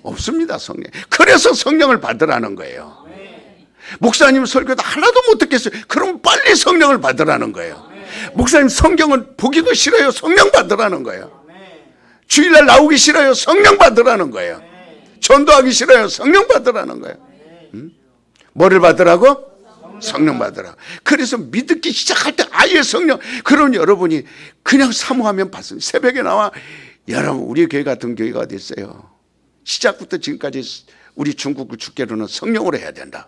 없습니다. 성령. 그래서 성령을 받으라는 거예요. 목사님 설교도 하나도 못 듣겠어요. 그럼 빨리 성령을 받으라는 거예요. 목사님 성경은 보기도 싫어요. 성령 받으라는 거예요. 주일날 나오기 싫어요. 성령 받으라는 거예요. 전도하기 싫어요. 성령 받으라는 거예요. 뭐를 받으라고? 성령 받으라. 그래서 믿기 시작할 때 아예 성령. 그럼 여러분이 그냥 사모하면 받습니다. 새벽에 나와 여러분 우리 교회 같은 교회가 어디 있어요? 시작부터 지금까지 우리 중국을 주께로는 성령으로 해야 된다.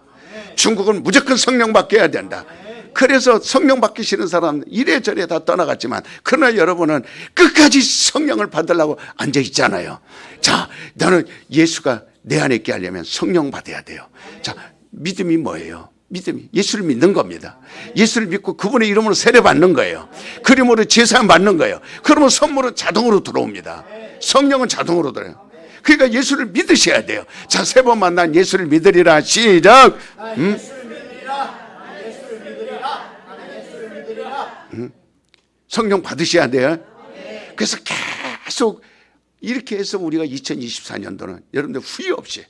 중국은 무조건 성령 받게 해야 된다. 그래서 성령 받기 싫은 사람 이래저래 다 떠나갔지만 그러나 여러분은 끝까지 성령을 받으려고 앉아 있잖아요. 자, 너는 예수가 내 안에 있게 하려면 성령 받아야 돼요. 자, 믿음이 뭐예요? 믿음이 예수를 믿는 겁니다. 예수를 믿고 그분의 이름으로 세례 받는 거예요. 그 이름으로 제사 받는 거예요. 그러면 선물은 자동으로 들어옵니다. 성령은 자동으로 들어요. 그러니까 예수를 믿으셔야 돼요. 자, 3번만 난 예수를 믿으리라. 시작. 예수를 믿으리라. 예수를 믿으리라. 예수를 믿으리라. 성령 받으셔야 돼요. 그래서 계속 이렇게 해서 우리가 2024년도는 여러분들 후회 없이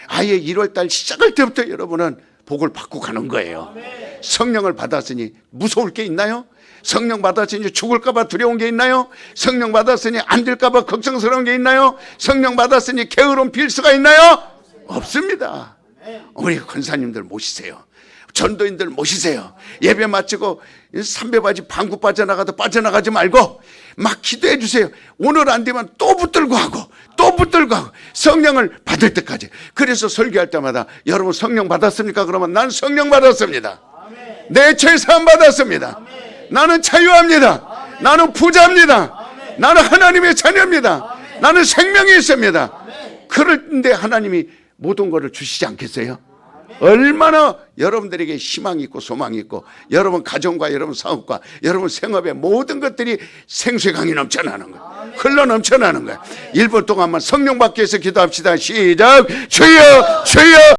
아예 1월달 시작할 때부터 여러분은 복을 받고 가는 거예요. 성령을 받았으니 무서울 게 있나요? 성령 받았으니 죽을까 봐 두려운 게 있나요? 성령 받았으니 안 될까 봐 걱정스러운 게 있나요? 성령 받았으니 게으름 빌 수가 있나요? 없습니다. 우리 권사님들 모시세요. 전도인들 모시세요. 예배 마치고 삼배바지 방구 빠져나가도 빠져나가지 말고 막 기도해 주세요. 오늘 안 되면 또 붙들고 하고 또 붙들고 하고 성령을 받을 때까지. 그래서 설교할 때마다 여러분 성령 받았습니까? 그러면 난 성령 받았습니다. 내 죄 사함 받았습니다. 나는 자유합니다. 나는 부자입니다. 나는 하나님의 자녀입니다. 나는 생명이 있습니다. 그런데 하나님이 모든 것을 주시지 않겠어요? 얼마나 여러분들에게 희망이 있고 소망이 있고 여러분 가정과 여러분 사업과 여러분 생업의 모든 것들이 생수강이 넘쳐나는 거예요. 흘러 넘쳐나는 거예요. 1분 동안만 성령 받기 위해서 기도합시다. 시작. 주여 주여